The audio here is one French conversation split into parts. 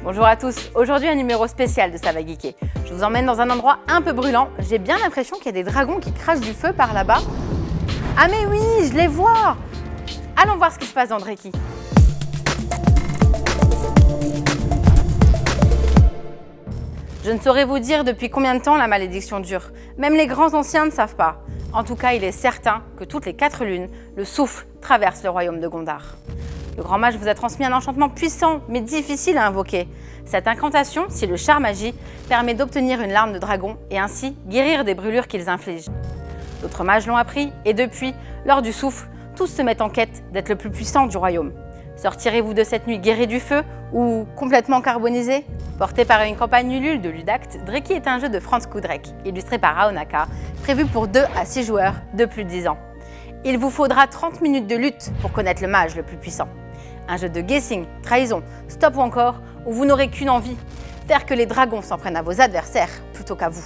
Bonjour à tous, aujourd'hui un numéro spécial de Ça va geeker. Je vous emmène dans un endroit un peu brûlant. J'ai bien l'impression qu'il y a des dragons qui crachent du feu par là-bas. Ah mais oui, je les vois! Allons voir ce qui se passe dans Dreki. Je ne saurais vous dire depuis combien de temps la malédiction dure. Même les grands anciens ne savent pas. En tout cas, il est certain que toutes les 4 lunes, le souffle traverse le royaume de Gondar. Le grand mage vous a transmis un enchantement puissant, mais difficile à invoquer. Cette incantation, si le charme agit, permet d'obtenir une larme de dragon et ainsi guérir des brûlures qu'ils infligent. D'autres mages l'ont appris et depuis, lors du souffle, tous se mettent en quête d'être le plus puissant du royaume. Sortirez-vous de cette nuit guéri du feu ou complètement carbonisé? Porté par une campagne Ulule de Ludact, Dreki est un jeu de Franz Kudrek, illustré par Aonaka, prévu pour 2 à 6 joueurs de plus de 10 ans. Il vous faudra 30 minutes de lutte pour connaître le mage le plus puissant. Un jeu de guessing, trahison, stop ou encore, où vous n'aurez qu'une envie, faire que les dragons s'en prennent à vos adversaires plutôt qu'à vous.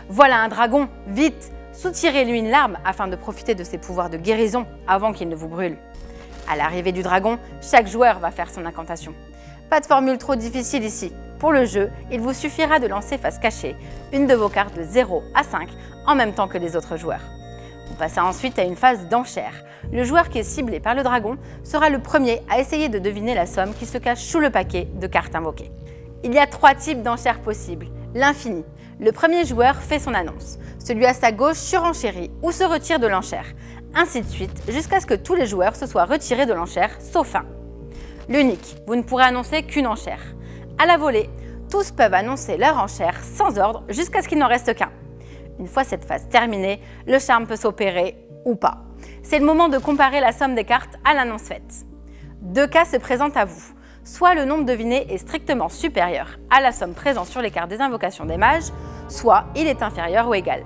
Voilà un dragon, vite, soutirez-lui une larme afin de profiter de ses pouvoirs de guérison avant qu'il ne vous brûle. À l'arrivée du dragon, chaque joueur va faire son incantation. Pas de formule trop difficile ici. Pour le jeu, il vous suffira de lancer face cachée une de vos cartes de 0 à 5 en même temps que les autres joueurs. Vous passez ensuite à une phase d'enchère. Le joueur qui est ciblé par le dragon sera le premier à essayer de deviner la somme qui se cache sous le paquet de cartes invoquées. Il y a 3 types d'enchères possibles. L'infini. Le premier joueur fait son annonce. Celui à sa gauche surenchérit ou se retire de l'enchère. Ainsi de suite, jusqu'à ce que tous les joueurs se soient retirés de l'enchère, sauf un. L'unique. Vous ne pourrez annoncer qu'une enchère. À la volée, tous peuvent annoncer leur enchère sans ordre jusqu'à ce qu'il n'en reste qu'un. Une fois cette phase terminée, le charme peut s'opérer ou pas. C'est le moment de comparer la somme des cartes à l'annonce faite. 2 cas se présentent à vous. Soit le nombre deviné est strictement supérieur à la somme présente sur les cartes des invocations des mages, soit il est inférieur ou égal.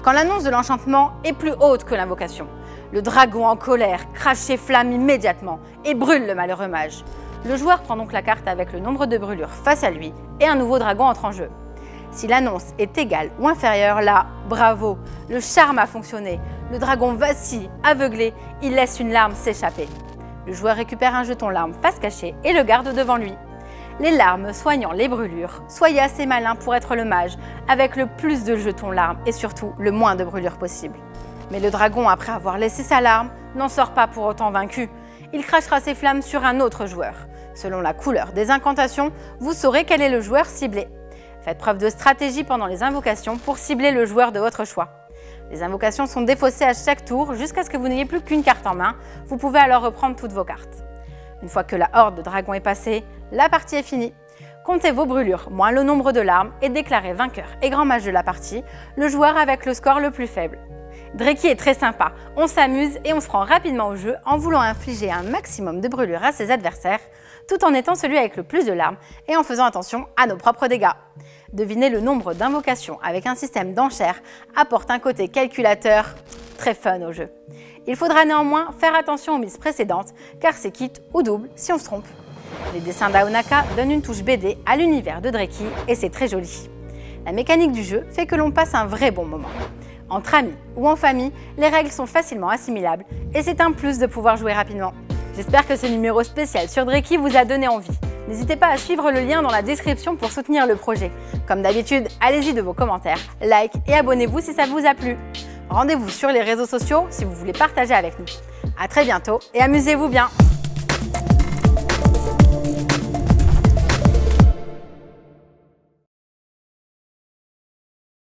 Quand l'annonce de l'enchantement est plus haute que l'invocation, le dragon en colère crache ses flammes immédiatement et brûle le malheureux mage. Le joueur prend donc la carte avec le nombre de brûlures face à lui et un nouveau dragon entre en jeu. Si l'annonce est égale ou inférieure, là, bravo, le charme a fonctionné. Le dragon vacille, aveuglé, il laisse une larme s'échapper. Le joueur récupère un jeton larme face cachée et le garde devant lui. Les larmes soignant les brûlures, soyez assez malin pour être le mage, avec le plus de jetons larmes et surtout le moins de brûlures possible. Mais le dragon, après avoir laissé sa larme, n'en sort pas pour autant vaincu. Il crachera ses flammes sur un autre joueur. Selon la couleur des incantations, vous saurez quel est le joueur ciblé. Faites preuve de stratégie pendant les invocations pour cibler le joueur de votre choix. Les invocations sont défaussées à chaque tour jusqu'à ce que vous n'ayez plus qu'une carte en main. Vous pouvez alors reprendre toutes vos cartes. Une fois que la horde de dragons est passée, la partie est finie. Comptez vos brûlures, moins le nombre de larmes et déclarez vainqueur et grand mage de la partie, le joueur avec le score le plus faible. Dreki est très sympa, on s'amuse et on se prend rapidement au jeu en voulant infliger un maximum de brûlures à ses adversaires, tout en étant celui avec le plus de larmes et en faisant attention à nos propres dégâts. Deviner le nombre d'invocations avec un système d'enchères apporte un côté calculateur très fun au jeu. Il faudra néanmoins faire attention aux mises précédentes car c'est quitte ou double si on se trompe. Les dessins d'Aonaka donnent une touche BD à l'univers de Dreki et c'est très joli. La mécanique du jeu fait que l'on passe un vrai bon moment. Entre amis ou en famille, les règles sont facilement assimilables et c'est un plus de pouvoir jouer rapidement. J'espère que ce numéro spécial sur Dreki vous a donné envie. N'hésitez pas à suivre le lien dans la description pour soutenir le projet. Comme d'habitude, allez-y de vos commentaires, like et abonnez-vous si ça vous a plu. Rendez-vous sur les réseaux sociaux si vous voulez partager avec nous. À très bientôt et amusez-vous bien!